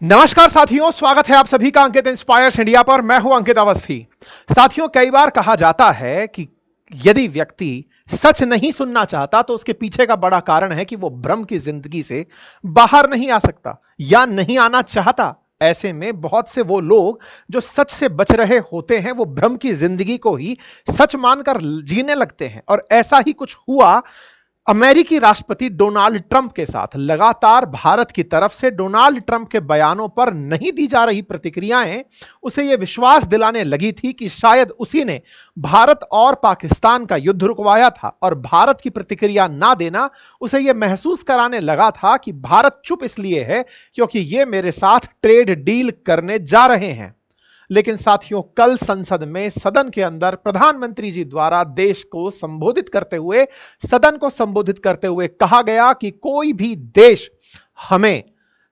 नमस्कार साथियों, स्वागत है आप सभी का अंकित इंस्पायर्स इंडिया पर। मैं हूं अंकित अवस्थी। साथियों, कई बार कहा जाता है कि यदि व्यक्ति सच नहीं सुनना चाहता तो उसके पीछे का बड़ा कारण है कि वो भ्रम की जिंदगी से बाहर नहीं आ सकता या नहीं आना चाहता। ऐसे में बहुत से वो लोग जो सच से बच रहे होते हैं वो भ्रम की जिंदगी को ही सच मानकर जीने लगते हैं। और ऐसा ही कुछ हुआ अमेरिकी राष्ट्रपति डोनाल्ड ट्रंप के साथ। लगातार भारत की तरफ से डोनाल्ड ट्रंप के बयानों पर नहीं दी जा रही प्रतिक्रियाएं उसे यह विश्वास दिलाने लगी थी कि शायद उसी ने भारत और पाकिस्तान का युद्ध रुकवाया था, और भारत की प्रतिक्रिया ना देना उसे यह महसूस कराने लगा था कि भारत चुप इसलिए है क्योंकि यह मेरे साथ ट्रेड डील करने जा रहे हैं। लेकिन साथियों, कल संसद में सदन के अंदर प्रधानमंत्री जी द्वारा देश को संबोधित करते हुए, सदन को संबोधित करते हुए कहा गया कि कोई भी देश हमें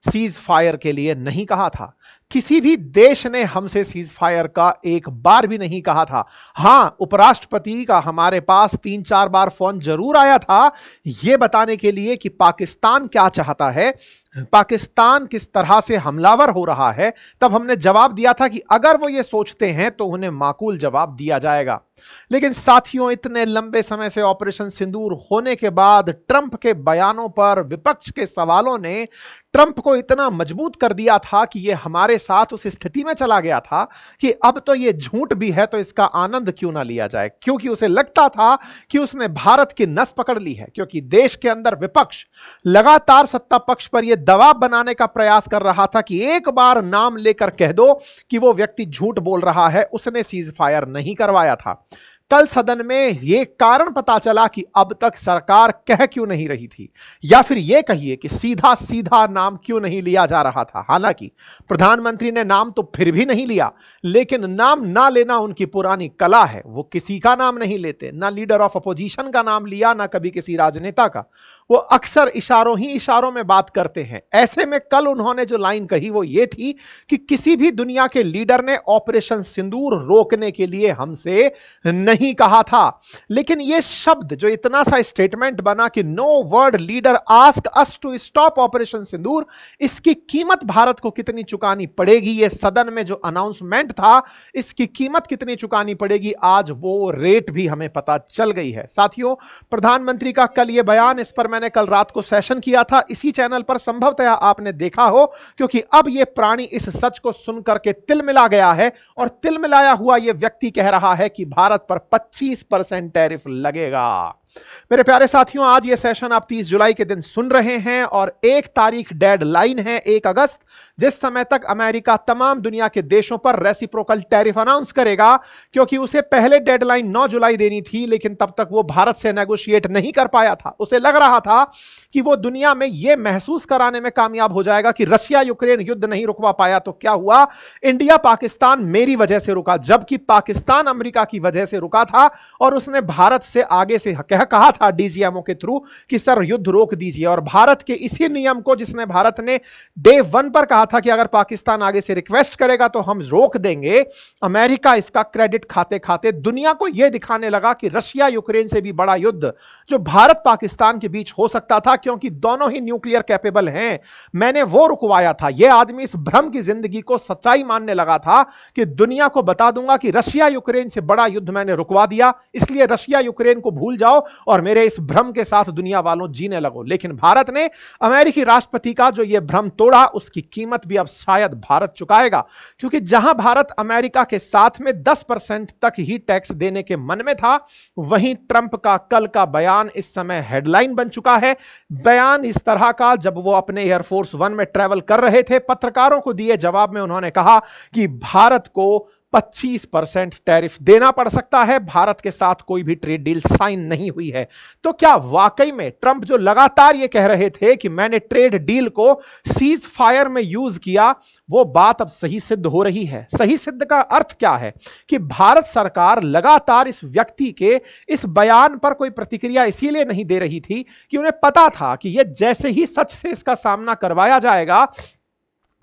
सीज फायर के लिए नहीं कहा था। किसी भी देश ने हमसे सीज फायर का एक बार भी नहीं कहा था। हां, उपराष्ट्रपति का हमारे पास 3-4 बार फोन जरूर आया था यह बताने के लिए कि पाकिस्तान क्या चाहता है, पाकिस्तान किस तरह से हमलावर हो रहा है। तब हमने जवाब दिया था कि अगर वो ये सोचते हैं तो उन्हें माकूल जवाब दिया जाएगा। लेकिन साथियों, इतने लंबे समय से ऑपरेशन सिंदूर होने के बाद ट्रंप के बयानों पर विपक्ष के सवालों ने ट्रंप को इतना मजबूत कर दिया था कि यह हमारे साथ उस स्थिति में चला गया था कि अब तो यह झूठ भी है तो इसका आनंद क्यों ना लिया जाए। क्योंकि उसे लगता था कि उसने भारत की नस पकड़ ली है, क्योंकि देश के अंदर विपक्ष लगातार सत्ता पक्ष पर यह दबाव बनाने का प्रयास कर रहा था कि एक बार नाम लेकर कह दो कि वो व्यक्ति झूठ बोल रहा है, उसने सीज फायर नहीं करवाया था। कल सदन में यह कारण पता चला कि अब तक सरकार कह क्यों नहीं रही थी, या फिर यह कहिए कि सीधा सीधा नाम क्यों नहीं लिया जा रहा था। हालांकि प्रधानमंत्री ने नाम तो फिर भी नहीं लिया, लेकिन नाम ना लेना उनकी पुरानी कला है। वो किसी का नाम नहीं लेते, ना लीडर ऑफ अपोजिशन का नाम लिया, ना कभी किसी राजनेता का। वो अक्सर इशारों ही इशारों में बात करते हैं। ऐसे में कल उन्होंने जो लाइन कही वो ये थी कि किसी भी दुनिया के लीडर ने ऑपरेशन सिंदूर रोकने के लिए हमसे नहीं कहा था। लेकिन यह शब्द जो इतना सा स्टेटमेंट बना कि no world leader ask us to stop operation Sindoor, इसकी कीमत भारत को कितनी चुकानी पड़ेगी, यह सदन में जो अनाउंसमेंट था इसकी कीमत कितनी चुकानी पड़ेगी, आज वो रेट भी हमें पता चल गई है। साथियों, प्रधानमंत्री का कल यह बयान, इस पर मैंने कल रात को सेशन किया था इसी चैनल पर, संभवतः आपने देखा हो, क्योंकि अब यह प्राणी इस सच को सुनकर के तिल मिला गया है। और तिल मिलाया हुआ यह व्यक्ति कह रहा है कि भारत पर 25% टैरिफ लगेगा। मेरे प्यारे साथियों, आज यह सेशन आप 30 जुलाई के दिन सुन रहे हैं और 1 तारीख डेडलाइन है, 1 अगस्त, जिस समय तक अमेरिका तमाम दुनिया के देशों पर रेसिप्रोकल टैरिफ अनाउंस करेगा। क्योंकि उसे पहले डेडलाइन 9 जुलाई देनी थी, लेकिन तब तक वो भारत से नेगोशिएट नहीं कर पाया था। उसे लग रहा था कि वो दुनिया में यह महसूस कराने में कामयाब हो जाएगा कि रशिया यूक्रेन युद्ध नहीं रुकवा पाया तो क्या हुआ, इंडिया पाकिस्तान मेरी वजह से रुका, जबकि पाकिस्तान अमेरिका की वजह से रुका था। और उसने भारत से आगे से कहा था डीजीएमओ के थ्रू कि सर युद्ध रोक दीजिए। और भारत के इसी नियम को, जिसने भारत ने डे 1 पर कहा था कि अगर पाकिस्तान आगे से रिक्वेस्ट करेगा तो हम रोक देंगे, अमेरिका इसका क्रेडिट खाते खाते दुनिया को यह दिखाने लगा कि रशिया यूक्रेन से भी बड़ा युद्ध जो भारत पाकिस्तान के बीच हो सकता था, क्योंकि दोनों ही न्यूक्लियर कैपेबल हैं, मैंने वो रुकवाया था। यह आदमी इस भ्रम की जिंदगी को सच्चाई मानने लगा था कि दुनिया को बता दूंगा कि रशिया यूक्रेन से बड़ा युद्ध मैंने रुकवा दिया, इसलिए रशिया यूक्रेन को भूल जाओ और मेरे इस भ्रम के साथ दुनिया वालों जीने लगो। लेकिन भारत ने अमेरिकी राष्ट्रपति का जो यह भ्रम तोड़ा, उसकी कीमत भी अब शायद भारत चुकाएगा। क्योंकि जहां भारत अमेरिका के साथ में 10% तक ही टैक्स देने के मन में था, वहीं ट्रंप का कल का बयान इस समय हेडलाइन बन चुका है। बयान इस तरह का, जब वो अपने एयरफोर्स 1 में ट्रैवल कर रहे थे, पत्रकारों को दिए जवाब में उन्होंने कहा कि भारत को 25% टैरिफ देना पड़ सकता है, भारत के साथ कोई भी ट्रेड डील साइन नहीं हुई है। तो क्या वाकई में ट्रंप जो लगातार ये कह रहे थे कि मैंने ट्रेड डील को सीज फायर में यूज किया, वो बात अब सही सिद्ध हो रही है? सही सिद्ध का अर्थ क्या है कि भारत सरकार लगातार इस व्यक्ति के इस बयान पर कोई प्रतिक्रिया इसीलिए नहीं दे रही थी कि उन्हें पता था कि यह जैसे ही सच से इसका सामना करवाया जाएगा,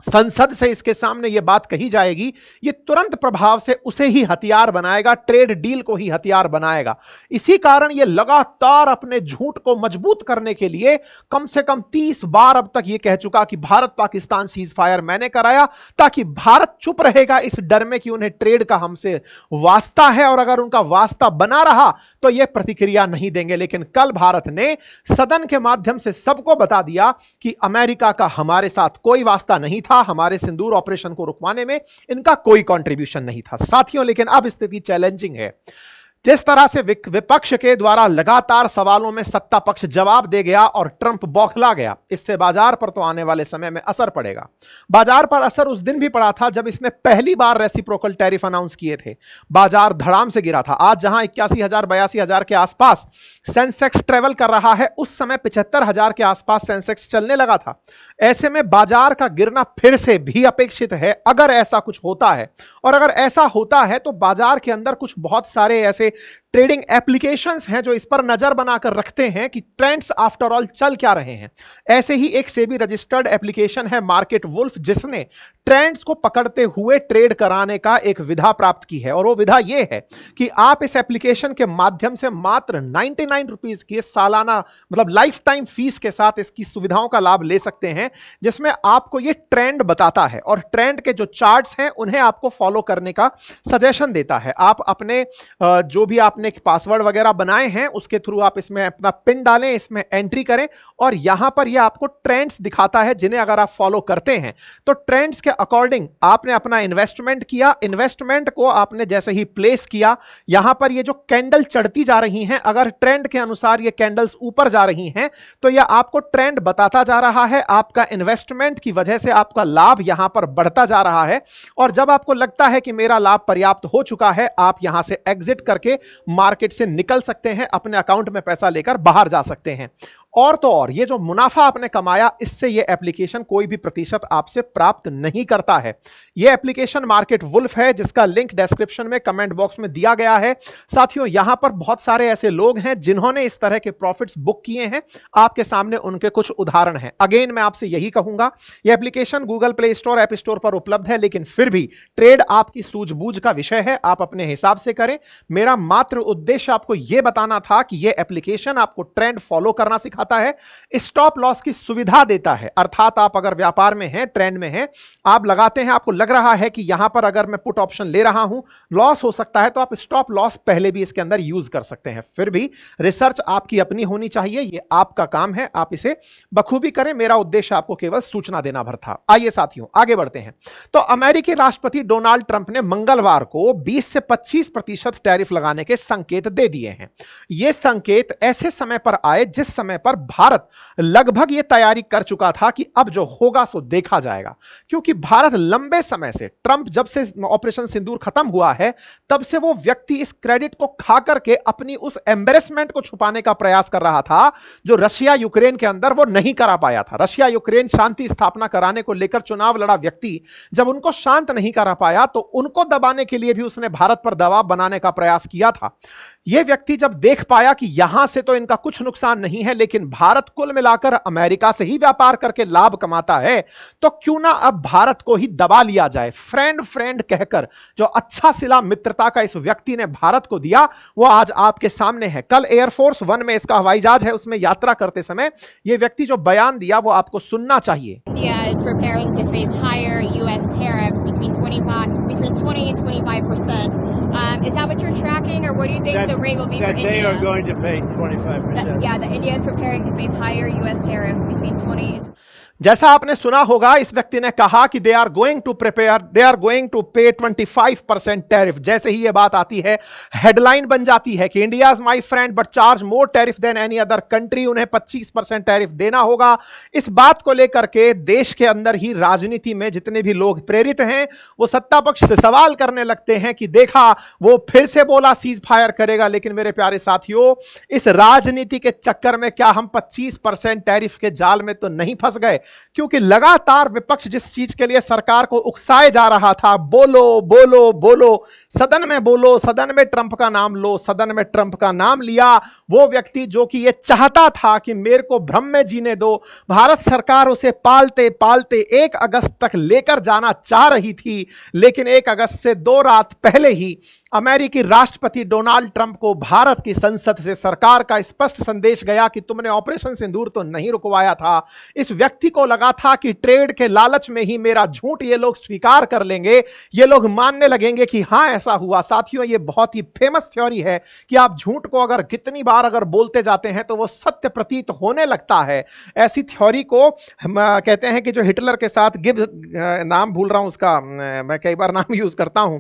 संसद से इसके सामने यह बात कही जाएगी, यह तुरंत प्रभाव से उसे ही हथियार बनाएगा, ट्रेड डील को ही हथियार बनाएगा। इसी कारण यह लगातार अपने झूठ को मजबूत करने के लिए कम से कम 30 बार अब तक यह कह चुका कि भारत पाकिस्तान सीज फायर मैंने कराया, ताकि भारत चुप रहेगा इस डर में कि उन्हें ट्रेड का हमसे वास्ता है, और अगर उनका वास्ता बना रहा तो यह प्रतिक्रिया नहीं देंगे। लेकिन कल भारत ने सदन के माध्यम से सबको बता दिया कि अमेरिका का हमारे साथ कोई वास्ता नहीं था, हमारे सिंदूर ऑपरेशन को रुकवाने में इनका कोई कंट्रीब्यूशन नहीं था साथियों। लेकिन अब स्थिति चैलेंजिंग है। जिस तरह से विपक्ष के द्वारा लगातार सवालों में सत्ता पक्ष जवाब दे गया और ट्रंप बौखला गया, इससे बाजार पर तो आने वाले समय में असर पड़ेगा। बाजार पर असर उस दिन भी पड़ा था जब इसने पहली बार रेसिप्रोकल टैरिफ अनाउंस किए थे। बाजार धड़ाम से गिरा था। आज जहां 81,000 82,000 के आसपास सेंसेक्स ट्रेवल कर रहा है, उस समय 75,000 के आसपास सेंसेक्स चलने लगा था। ऐसे में बाजार का गिरना फिर से भी अपेक्षित है अगर ऐसा कुछ होता है। और अगर ऐसा होता है तो बाजार के अंदर कुछ बहुत सारे ऐसे ट्रेडिंग एप्लीकेशंस हैं जो इस पर नजर बनाकर रखते हैं कि ट्रेंड्स आफ्टर ऑल चल क्या रहे हैं। ऐसे ही एक सेबी रजिस्टर्ड एप्लीकेशन है मार्केट वुल्फ, जिसने ट्रेंड्स को पकड़ते हुए ट्रेड कराने का एक विधा प्राप्त की है। और वो विधा यह है कि आप इस एप्लीकेशन के माध्यम से मात्र 99 रुपीज की सालाना मतलब लाइफ टाइम फीस के साथ इसकी सुविधाओं का लाभ ले सकते हैं, जिसमें आपको यह ट्रेंड बताता है और ट्रेंड के जो चार्ट्स हैं उन्हें आपको फॉलो करने का सजेशन देता है। आप अपने जो भी आपने पासवर्ड वगैरह बनाए हैं उसके थ्रू आप इसमें अपना पिन डालें, इसमें एंट्री करें और यहां पर यह आपको ट्रेंड्स दिखाता है, जिन्हें अगर आप फॉलो करते हैं तो ट्रेंड्स के अकॉर्डिंग आपने अपना इन्वेस्टमेंट किया। इन्वेस्टमेंट को आपने जैसे ही प्लेस किया, यहां पर ये जो कैंडल चढ़ती जा रही हैं, अगर ट्रेंड के अनुसार ये कैंडल्स ऊपर जा रही हैं तो यह आपको ट्रेंड बताता जा रहा है। आपका इन्वेस्टमेंट की वजह से आपका लाभ यहां पर बढ़ता जा रहा है और जब आपको लगता है कि मेरा लाभ पर्याप्त हो चुका है, आप यहां से एग्जिट करके मार्केट से निकल सकते हैं, अपने अकाउंट में पैसा लेकर बाहर जा सकते हैं। और तो और ये जो मुनाफा आपने कमाया, इससे ये एप्लीकेशन कोई भी प्रतिशत आपसे प्राप्त नहीं करता है। ये एप्लीकेशन मार्केट वुल्फ है, जिसका लिंक डिस्क्रिप्शन में कमेंट बॉक्स में दिया गया है। साथियों, यहां पर बहुत सारे ऐसे लोग हैं जिन्होंने इस तरह के प्रॉफिट्स बुक किए हैं। आपके सामने उनके कुछ उदाहरण हैं। अगेन मैं आपसे यही कहूंगा, यह application Google play store, app store पर उपलब्ध है, लेकिन फिर भी ट्रेड आपकी सूझबूझ का विषय है। आप अपने हिसाब से करें। मेरा मात्र उद्देश्य आपको यह बताना था कि यह एप्लीकेशन आपको ट्रेंड फॉलो करना सिखाता है, स्टॉप लॉस की सुविधा देता है। अर्थात आप अगर व्यापार में हैं, ट्रेंड में हैं, आप लगाते हैं, आपको लग रहा है कि यहां पर अगर मैं पुट ऑप्शन ले रहा हूं लॉस हो सकता है, तो आप स्टॉप लॉस पहले भी इसके अंदर यूज कर सकते हैं। फिर भी रिसर्च आपकी अपनी होनी चाहिए, यह आपका काम है, आप इसे बखूबी करें। मेरा उद्देश्य आपको केवल सूचना देना भर था। आइए साथियों आगे बढ़ते हैं। तो अमेरिकी राष्ट्रपति डोनाल्ड ट्रंप ने मंगलवार को 20 से 25% टैरिफ लगाने के संकेत दे दिए हैं। यह संकेत ऐसे समय पर आए जिस समय पर भारत लगभग यह तैयारी कर चुका था कि अब जो होगा सो देखा जाएगा, क्योंकि भारत लंबे समय से, ट्रंप जब से ऑपरेशन सिंदूर खत्म हुआ है तब से वो व्यक्ति इस क्रेडिट को खा करके अपनी उस एम्बेरसमेंट को छुपाने का प्रयास कर रहा था जो रशिया यूक्रेन के अंदर वो नहीं करा पाया था। रशिया यूक्रेन शांति स्थापना कराने को लेकर चुनाव लड़ा व्यक्ति जब उनको शांत नहीं करा पाया तो उनको दबाने के लिए भी उसने भारत पर दबाव बनाने का प्रयास किया था। यह व्यक्ति जब देख पाया कि यहां से तो इनका कुछ नुकसान नहीं है, लेकिन भारत कुल मिलाकर अमेरिका से ही व्यापार करके लाभ कमाता है, तो क्यों ना अब भारत को ही दबा लिया जाए। फ्रेंड फ्रेंड कहकर जो अच्छा सिला मित्रता का इस व्यक्ति ने भारत को दिया, वो आज आपके सामने है। कल एयरफोर्स 1 में इसका हवाई जहाज है, उसमें यात्रा करते समय यह व्यक्ति जो बयान दिया वो आपको सुनना चाहिए। between 20 and 25%. Is that what you're tracking, or what do you think the rate will be for India? That they are going to pay 25%. Yeah, the India is preparing to face higher U.S. tariffs between 20 and जैसा आपने सुना होगा, इस व्यक्ति ने कहा कि they are going to पे 25% टैरिफ। जैसे ही यह बात आती है, हेडलाइन बन जाती है कि India is my friend but charge more tariff than any other country. उन्हें 25% टैरिफ देना होगा। इस बात को लेकर के देश के अंदर ही राजनीति में जितने भी लोग प्रेरित हैं वो सत्ता पक्ष से सवाल करने लगते हैं कि देखा वो फिर से बोला सीज फायर करेगा। लेकिन मेरे प्यारे साथियों, इस राजनीति के चक्कर में क्या हम 25% टैरिफ के जाल में तो नहीं फंस गए? क्योंकि लगातार विपक्ष जिस चीज के लिए सरकार को उकसाए जा रहा था, बोलो बोलो बोलो, सदन में बोलो, सदन में ट्रंप का नाम लो, सदन में ट्रंप का नाम लिया, वो व्यक्ति जो कि ये चाहता था कि मेरे को भ्रम में जीने दो, भारत सरकार उसे पालते पालते 1 अगस्त तक लेकर जाना चाह रही थी, लेकिन 1 अगस्त से 2 रात पहले ही अमेरिकी राष्ट्रपति डोनाल्ड ट्रंप को भारत की संसद से सरकार का स्पष्ट संदेश गया कि तुमने ऑपरेशन सिंदूर तो नहीं रुकवाया था। इस व्यक्ति को लगा था कि ट्रेड के लालच में ही मेरा झूठ ये लोग स्वीकार कर लेंगे, ये लोग मानने लगेंगे कि हां ऐसा हुआ। साथियों, ये बहुत ही फेमस थ्योरी है कि आप झूठ को अगर कितनी बार अगर बोलते जाते हैं तो वो सत्य प्रतीत होने लगता है। ऐसी थ्योरी को हम कहते हैं कि जो हिटलर के साथ गिब्स, नाम भूल रहा हूं उसका, मैं कई बार नाम यूज करता हूं,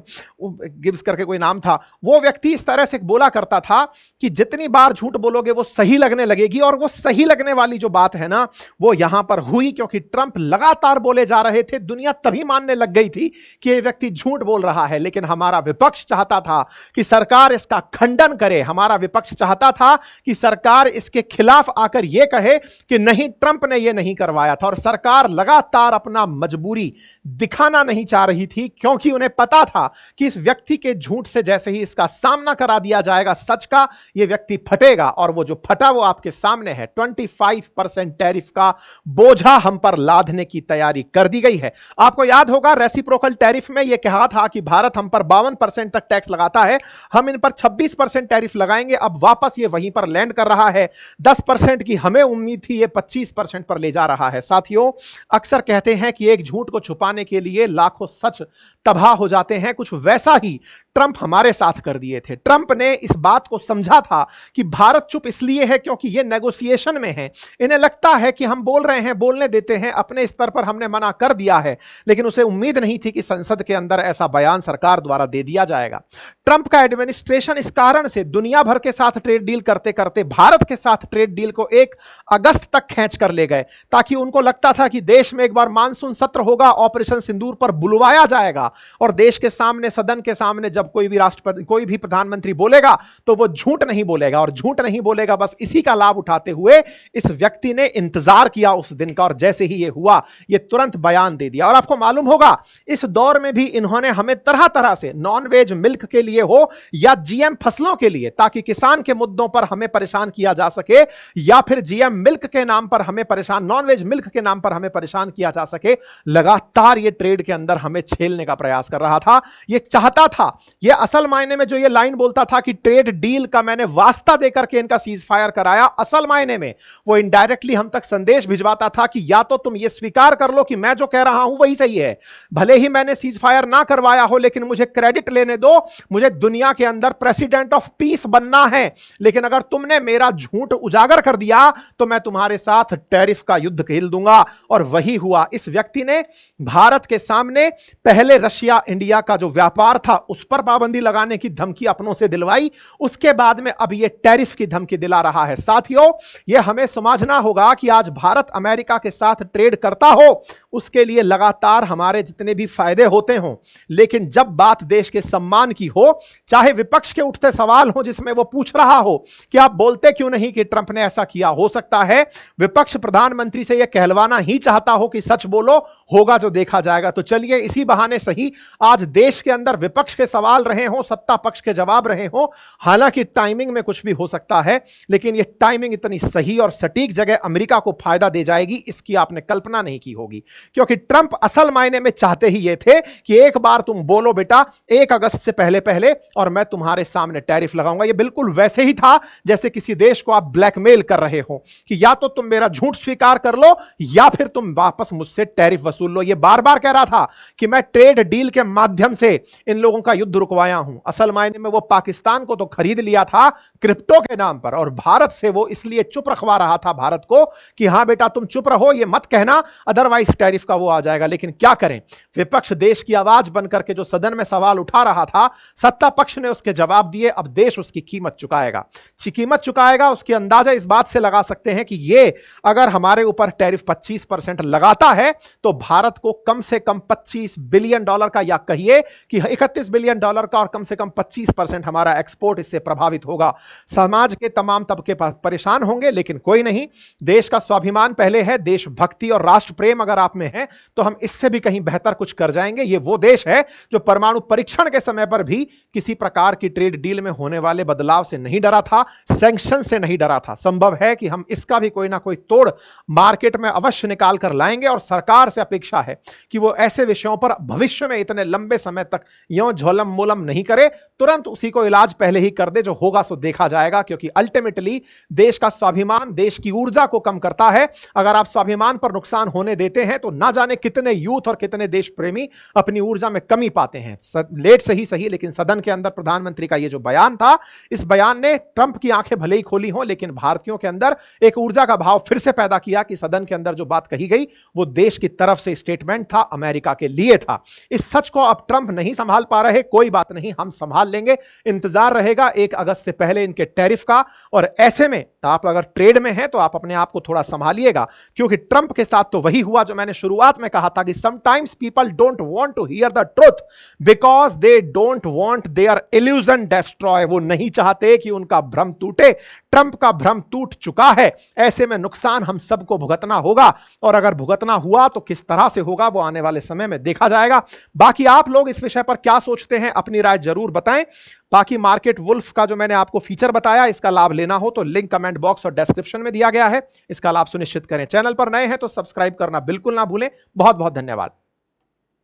गिब्स करके कोई नाम था, वो व्यक्ति इस तरह से बोला करता था कि जितनी बार झूठ बोलोगे वो सही लगने लगेगी, और वो सही लगने वाली जो बात है ना वो यहां पर हुई, क्योंकि ट्रंप लगातार बोले जा रहे थे, दुनिया तभी मानने लग गई थी कि ये व्यक्ति झूठ बोल रहा है। लेकिन हमारा विपक्ष चाहता था कि सरकार इसका खंडन करे, हमारा विपक्ष चाहता था कि सरकार इसके खिलाफ आकर यह कहे कि नहीं, ट्रंप ने यह नहीं करवाया था, और सरकार लगातार अपना मजबूरी दिखाना नहीं चाह रही थी, क्योंकि उन्हें पता था कि इस व्यक्ति के झूठ से जैसे ही इसका सामना करा दिया जाएगा सच का, यह व्यक्ति फटेगा, और वो जो फटा वो आपके सामने है। 25% टैरिफ का बोझा हम पर लादने की तैयारी कर दी गई है। आपको याद होगा रेसिप्रोकल टैरिफ में यह कहा था कि भारत हम पर 52% तक टैक्स लगाता है, हम इन पर 26% टैरिफ लगाएंगे। अब वापस ये वहीं पर लैंड कर रहा है। 10% की हमें उम्मीद थी, ये 25% पर ले जा रहा है। साथियों, अक्सर कहते हैं कि एक झूठ को छुपाने के लिए लाखों सच तबाह हो जाते हैं, कुछ वैसा ही ट्रंप हमारे साथ कर दिए थे। ट्रंप ने इस बात को समझा था कि भारत चुप इसलिए है क्योंकि ये नेगोशिएशन में है, इन्हें लगता है कि हम बोल रहे हैं, बोलने देते हैं, अपने स्तर पर हमने मना कर दिया है, लेकिन उसे उम्मीद नहीं थी कि संसद के अंदर ऐसा बयान सरकार द्वारा दे दिया जाएगा। ट्रंप का एडमिनिस्ट्रेशन इस कारण से दुनिया भर के साथ ट्रेड डील करते करते भारत के साथ ट्रेड डील को 1 अगस्त तक खींच कर ले गए, ताकि उनको लगता था कि देश में एक बार मानसून सत्र होगा, ऑपरेशन सिंदूर पर बुलवाया जाएगा, और देश के सामने, सदन के सामने जब कोई भी राष्ट्रपति, कोई भी प्रधानमंत्री बोलेगा तो वो झूठ नहीं बोलेगा, और झूठ नहीं बोलेगा। बस इसी का लाभ उठाते हुए इस व्यक्ति ने इंतजार किया उस दिन का, और जैसे ही ये हुआ, ये तुरंत बयान दे दिया। और आपको मालूम होगा इस दौर में भी इन्होंने हमें तरह तरह से नॉन वेज मिल्क के लिए हो या जीएम फसलों के लिए, ताकि किसान के मुद्दों पर हमें परेशान किया जा सके, या फिर जीएम मिल्क के नाम पर हमें परेशान, नॉन वेज मिल्क के नाम पर हमें परेशान किया जा सके, लगातार ये ट्रेड के अंदर हमें छेलने का प्रयास कर रहा था। ये चाहता था, ये असल मायने में जो ये लाइन बोलता था कि ट्रेड डील का मैंने वास्ता देकर के इनका सीज फायर कराया, असल मायने में वो इनडायरेक्टली हम तक संदेश भिजवाता था कि या तो तुम ये स्वीकार कर लो कि मैं जो कह रहा हूं वही सही है, भले ही मैंने सीज फायर ना करवाया हो, लेकिन मुझे क्रेडिट लेने दो, मुझे दुनिया के अंदर प्रेसिडेंट ऑफ पीस बनना है, लेकिन अगर तुमने मेरा झूठ उजागर कर दिया तो मैं तुम्हारे साथ टैरिफ का युद्ध खेल दूंगा। और वही हुआ। इस व्यक्ति ने भारत के सामने पहले रशिया इंडिया का जो व्यापार था उस पर पाबंदी लगाने की धमकी अपनों से दिलवाई, उसके बाद में अब यह टैरिफ की धमकी दिला रहा है। साथियों, यह हमें समझना होगा कि आज भारत अमेरिका के साथ ट्रेड करता हो, उसके लिए लगातार हमारे जितने भी फायदे होते हों, लेकिन जब बात देश के सम्मान की हो, चाहे विपक्ष के उठते सवाल हो जिसमें वो पूछ रहा हो कि आप बोलते क्यों नहीं कि ट्रंप ने ऐसा किया, हो सकता है विपक्ष प्रधानमंत्री से यह कहलवाना ही चाहता हो कि सच बोलो, होगा जो देखा जाएगा। तो चलिए इसी बहाने सही आज देश के अंदर विपक्ष के सवाल रहे हो, सत्ता पक्ष के जवाब रहे हो, हालांकि टाइमिंग में कुछ भी हो सकता है, लेकिन यह टाइमिंग इतनी सही और सटीक जगह अमेरिका को फायदा दे जाएगी, इसकी आपने कल्पना नहीं की होगी। क्योंकि ट्रंप असल मायने में चाहते ही ये थे कि एक बार तुम बोलो बेटा 1 अगस्त से पहले पहले और मैं तुम्हारे सामने टैरिफ लगाऊंगा। यह बिल्कुल वैसे ही था जैसे किसी देश को आप ब्लैकमेल कर रहे हो कि या तो तुम मेरा झूठ स्वीकार कर लो या फिर तुम वापस मुझसे टैरिफ वसूल लो। यह बार बार कह रहा था कि मैं ट्रेड डील के माध्यम से इन लोगों का युद्ध रुकवाया हूं। असल मायने में वो पाकिस्तान को तो खरीद लिया था क्रिप्टो के नाम पर, और भारत से वो इसलिए चुप रखवा रहा था भारत को कि हां बेटा तुम चुप रहो, ये मत कहना, अदरवाइज टैरिफ का वो आ जाएगा। लेकिन क्या करें, विपक्ष देश की आवाज बनकर के जो सदन में सवाल उठा रहा था, सत्ता पक्ष ने उसके जवाब दिए। अब देश उसकी कीमत चुकाएगा, कीमत चुकाएगा। उसकी अंदाजा इस बात से लगा सकते हैं कि ये अगर हमारे ऊपर टैरिफ 25% लगाता है तो भारत को कम से कम $25 बिलियन का, या कहिए कि $31 बिलियन डॉलर का और कम से कम 25% हमारा एक्सपोर्ट इससे प्रभावित होगा। समाज के तमाम तबके परेशान होंगे, लेकिन कोई नहीं, देश का स्वाभिमान पहले है, देशभक्ति और राष्ट्र प्रेम अगर आप में है तो हम इससे भी कहीं बेहतर कुछ कर जाएंगे। ये वो देश है जो परमाणु परीक्षण के समय पर भी किसी प्रकार की ट्रेड डील में होने वाले बदलाव से नहीं डरा था, सैंक्शन से नहीं डरा था। संभव है कि हम इसका भी कोई ना कोई तोड़ मार्केट में अवश्य निकाल कर लाएंगे और सरकार से अपेक्षा है कि वो ऐसे विषयों पर भविष्य में इतने लंबे समय तक यों झोलम मोलम नहीं करे, तुरंत उसी को इलाज पहले ही कर दे। जो होगा सो देखा जाएगा, क्योंकि अल्टीमेटली देश का स्वाभिमान देश की ऊर्जा को कम करता है। अगर आप स्वाभिमान पर नुकसान होने देते हैं तो ना जाने कितने यूथ और कितने देश प्रेमी अपनी ऊर्जा में कमी पाते हैं। लेट से ही सही, लेकिन सदन के अंदर प्रधानमंत्री का यह जो बयान था, इस बयान ने ट्रंप की आंखें भले ही खोली हों, लेकिन भारतीयों के अंदर एक ऊर्जा का भाव फिर से पैदा किया कि सदन के अंदर जो बात कही गई वो देश की तरफ से स्टेटमेंट था, अमेरिका के लिए था। इस सच को अब ट्रंप नहीं संभाल पा रहे, कोई बात नहीं, हम संभाल लेंगे। इंतजार रहेगा 1 अगस्त से पहले इनके टैरिफ का, और ऐसे में आप अगर ट्रेड में हैं तो आप अपने आप को थोड़ा संभालिएगा, क्योंकि ट्रंप के साथ तो वही हुआ जो मैंने शुरुआत में कहा था कि sometimes people don't want to hear the truth because they don't want their illusion destroy. वो नहीं चाहते कि उनका भ्रम टूटे। ट्रंप का भ्रम टूट चुका है, ऐसे में नुकसान हम सबको भुगतना होगा, और अगर भुगतना हुआ तो किस तरह से होगा वो आने वाले समय में देखा जाएगा। बाकी आप लोग इस विषय पर क्या सोचते हैं, अपनी राय जरूर बताएं। बाकी मार्केट वुल्फ का जो मैंने आपको फीचर बताया, इसका लाभ लेना हो तो लिंक कमेंट बॉक्स और डिस्क्रिप्शन में दिया गया है, इसका लाभ सुनिश्चित करें। चैनल पर नए हैं तो सब्सक्राइब करना बिल्कुल ना भूलें। बहुत बहुत धन्यवाद।